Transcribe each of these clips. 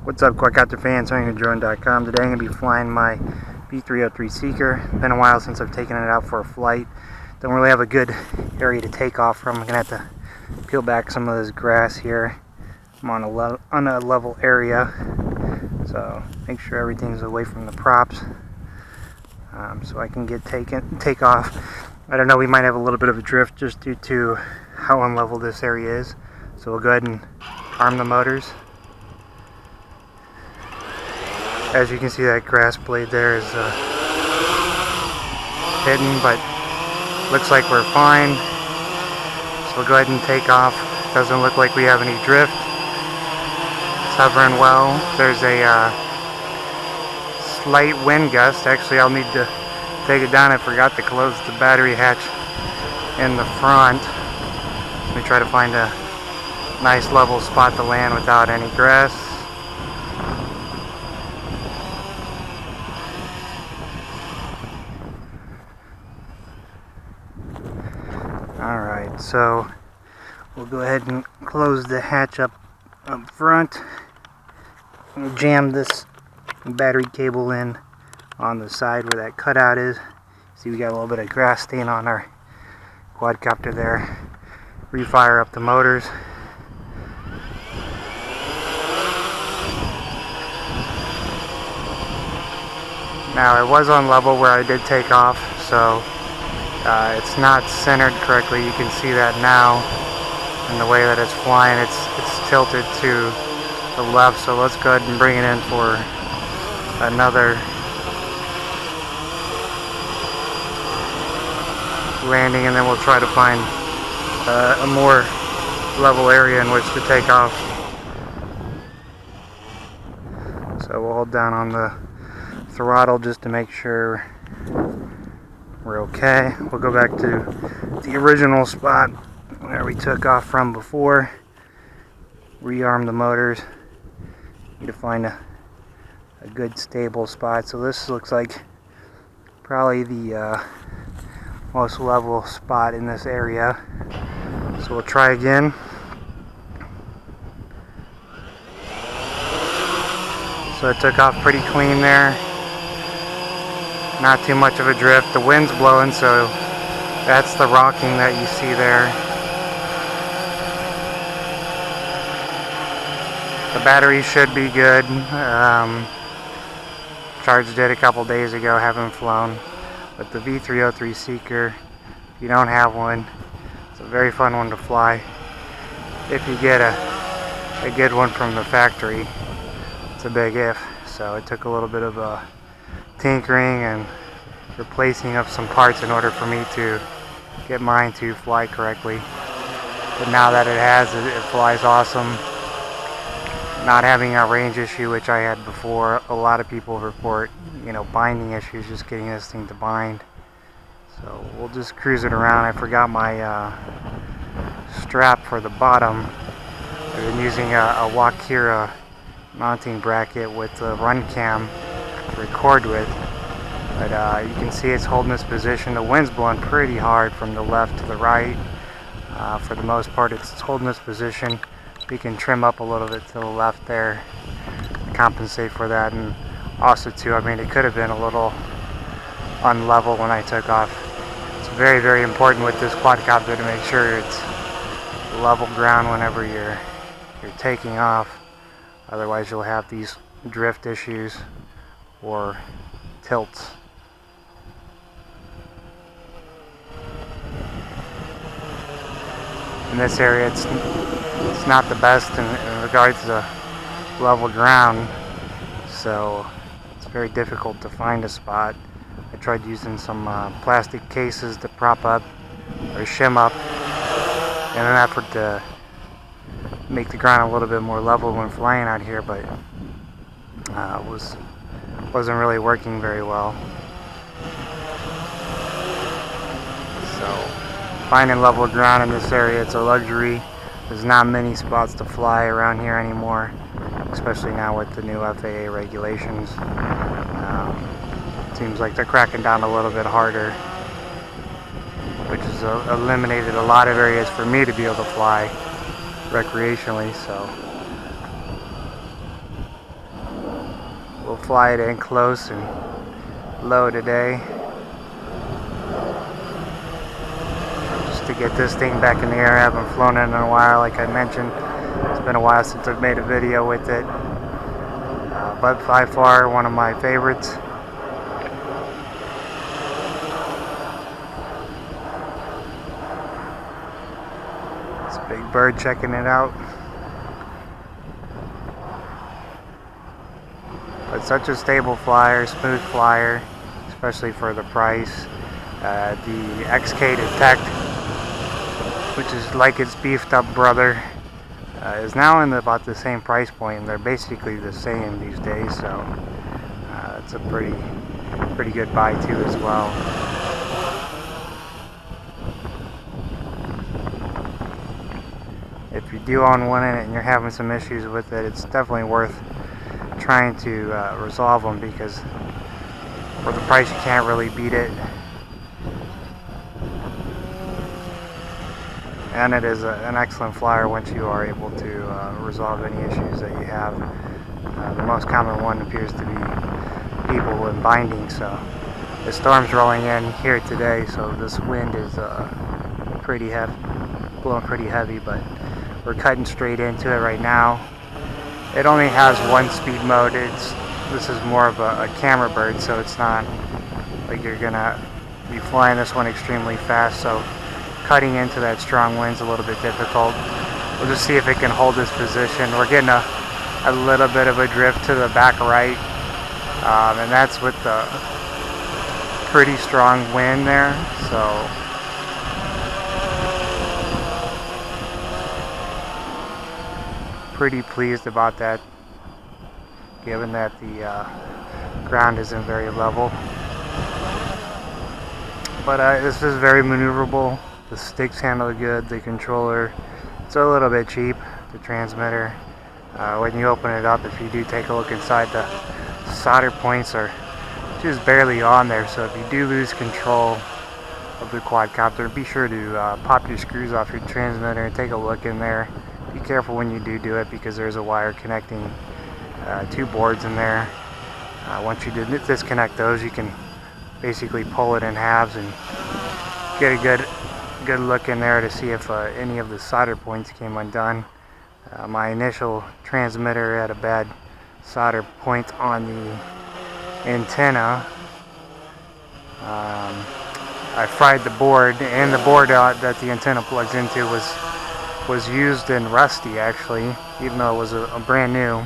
What's up, Quadcopter fans? HuntingDrone.com. Today I'm going to be flying my V303 Seeker. Been a while since I've taken it out for a flight. Don't really have a good area to take off from. I'm going to have to peel back some of this grass here. I'm on a level area, so make sure everything's away from the props, so I can take off. I don't know, we might have a little bit of a drift just due to how unlevel this area is. So we'll go ahead and arm the motors. As you can see, that grass blade there is hidden, but looks like we're fine. So we'll go ahead and take off. Doesn't look like we have any drift. It's hovering well. There's a slight wind gust. Actually, I'll need to take it down. I forgot to close the battery hatch in the front. Let me try to find a nice level spot to land without any grass. Alright, so we'll go ahead and close the hatch up front. We'll jam this battery cable in on the side where that cutout is. See, we got a little bit of grass stain on our quadcopter there. Refire up the motors. Now, it was on level where I did take off, so it's not centered correctly. You can see that now in the way that it's flying. It's tilted to the left, so let's go ahead and bring it in for another landing, and then we'll try to find a more level area in which to take off. So we'll hold down on the throttle just to make sure we're okay. We'll go back to the original spot where we took off from before. Rearm the motors. Need to find a good stable spot. So this looks like probably the most level spot in this area. So we'll try again. So it took off pretty clean there. Not too much of a drift. The wind's blowing, so that's the rocking that you see there. The battery should be good. Charged it a couple days ago, haven't flown. But the V303 Seeker, if you don't have one, it's a very fun one to fly. If you get a good one from the factory, it's a big if. So it took a little bit of tinkering and replacing of some parts in order for me to get mine to fly correctly. But now that it flies awesome. Not having a range issue, which I had before. A lot of people report, binding issues just getting this thing to bind. So we'll just cruise it around. I forgot my strap for the bottom. I've been using a Wakira mounting bracket with the run cam to record with, but you can see it's holding this position. The wind's blowing pretty hard from the left to the right. For the most part, it's holding this position. We can trim up a little bit to the left there to compensate for that, and also too, it could have been a little unlevel when I took off. It's very, very important with this quadcopter to make sure it's level ground whenever you're taking off. Otherwise, you'll have these drift issues or tilts. In this area, it's not the best in regards to level ground, so it's very difficult to find a spot. I tried using some plastic cases to prop up or shim up in an effort to make the ground a little bit more level when flying out here, but wasn't really working very well. So finding level ground in this area, it's a luxury. There's not many spots to fly around here anymore, especially now with the new FAA regulations. Seems like they're cracking down a little bit harder, which has eliminated a lot of areas for me to be able to fly recreationally. So We'll fly it in close and low today, just to get this thing back in the air. I haven't flown it in a while, like I mentioned. It's been a while since I've made a video with it, but by far one of my favorites. It's a big bird checking it out. But such a stable flyer, smooth flyer, especially for the price. The XK Detect, which is like its beefed up brother, is now in about the same price point, and they're basically the same these days, so it's a pretty good buy too as well. If you do own one and you're having some issues with it, it's definitely worth trying to resolve them, because for the price you can't really beat it, and it is an excellent flyer once you are able to resolve any issues that you have. The most common one appears to be people in binding. So the storm's rolling in here today, so this wind is pretty heavy, blowing pretty heavy, but we're cutting straight into it right now. It only has one speed mode. This is more of a camera bird, so it's not like you're gonna be flying this one extremely fast, so cutting into that strong wind's a little bit difficult. We'll just see if it can hold this position. We're getting a little bit of a drift to the back right, and that's with the pretty strong wind there, so pretty pleased about that, given that the ground isn't very level. But this is very maneuverable. The sticks handle good. The controller, it's a little bit cheap. The transmitter, when you open it up, if you do take a look inside, the solder points are just barely on there. So if you do lose control of the quadcopter, be sure to pop your screws off your transmitter and take a look in there. Be careful when you do it, because there's a wire connecting two boards in there. Once you disconnect those, you can basically pull it in halves and get a good look in there to see if any of the solder points came undone. My initial transmitter had a bad solder point on the antenna. I fried the board, and the board that the antenna plugs into was used and rusty, actually, even though it was a brand new.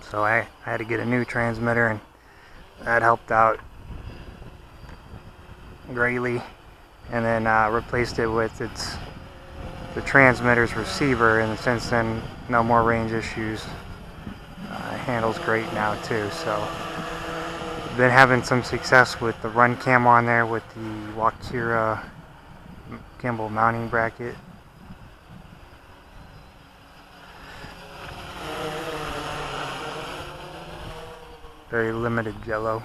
So I had to get a new transmitter, and that helped out greatly. And then replaced it with the transmitter's receiver, and since then no more range issues. Handles great now too. So been having some success with the run cam on there with the Wakira gimbal mounting bracket. Very limited jello.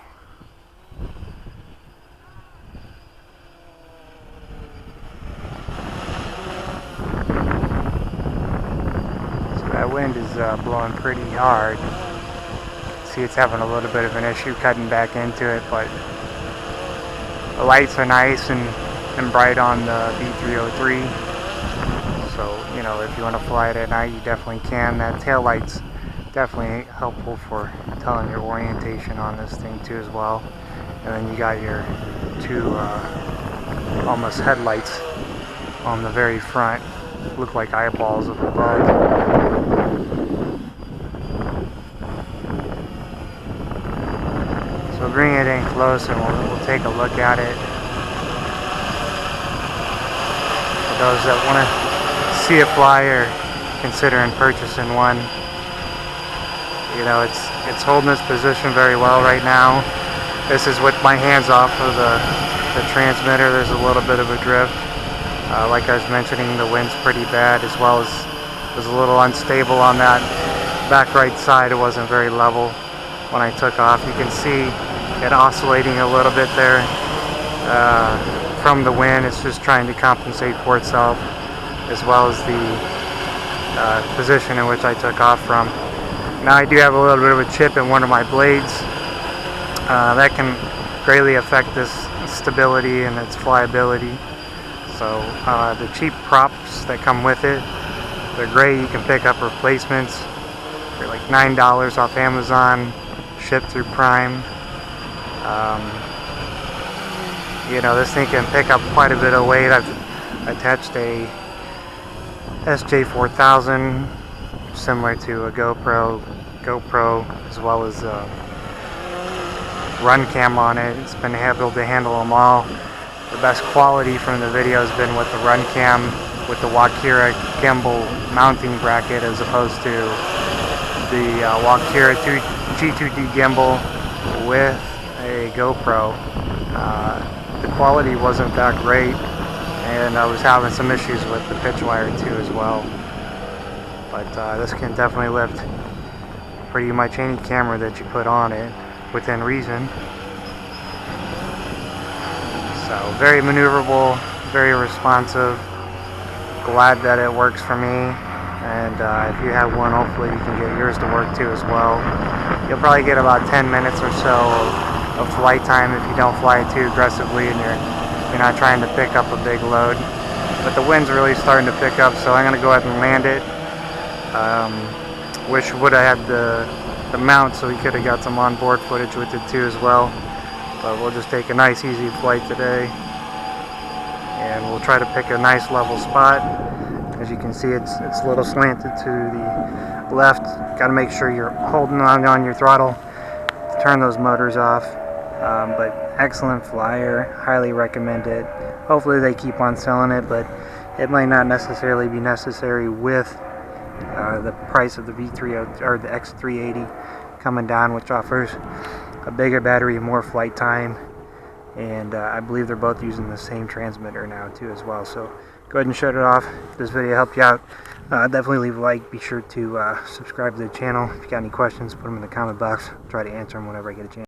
So that wind is blowing pretty hard. See, it's having a little bit of an issue cutting back into it, but the lights are nice and bright on the V303. So, you know, if you want to fly it at night, you definitely can. That tail light's definitely helpful for telling your orientation on this thing too as well. And then you got your two almost headlights on the very front, look like eyeballs of a bug. So bring it in close and we'll take a look at it. For those that want to see a flyer, considering purchasing one. You know, it's holding this position very well right now. This is with my hands off of the transmitter. There's a little bit of a drift. Like I was mentioning, the wind's pretty bad, as well as it was a little unstable on that back right side. It wasn't very level when I took off. You can see it oscillating a little bit there from the wind. It's just trying to compensate for itself, as well as the position in which I took off from. Now I do have a little bit of a chip in one of my blades. That can greatly affect this stability and its flyability. So the cheap props that come with it, they're great. You can pick up replacements for like $9 off Amazon, shipped through Prime. You know, this thing can pick up quite a bit of weight. I've attached a SJ4000, similar to a GoPro, as well as a run cam on it. It's been able to handle them all. The best quality from the video has been with the run cam with the Quadcopter gimbal mounting bracket, as opposed to the Quadcopter G2D gimbal with a GoPro. The quality wasn't that great, and I was having some issues with the pitch wire too as well. But this can definitely lift pretty much any camera that you put on it within reason. So very maneuverable, very responsive. Glad that it works for me, and if you have one, hopefully you can get yours to work too as well. You'll probably get about 10 minutes or so of flight time if you don't fly it too aggressively and you're not trying to pick up a big load. But the wind's really starting to pick up, so I'm going to go ahead and land it. Wish would have had the mount so we could have got some onboard footage with it too as well. But we'll just take a nice easy flight today, and we'll try to pick a nice level spot. As you can see, it's a little slanted to the left. Got to make sure you're holding on your throttle to turn those motors off. But excellent flyer, highly recommend it. Hopefully they keep on selling it, but it might not necessarily be necessary with the price of the V303 or the X380 coming down, which offers a bigger battery, more flight time, and I believe they're both using the same transmitter now too as well. So go ahead and shut it off. If this video helped you out, definitely leave a like. Be sure to subscribe to the channel. If you got any questions, put them in the comment box. I'll try to answer them whenever I get a chance.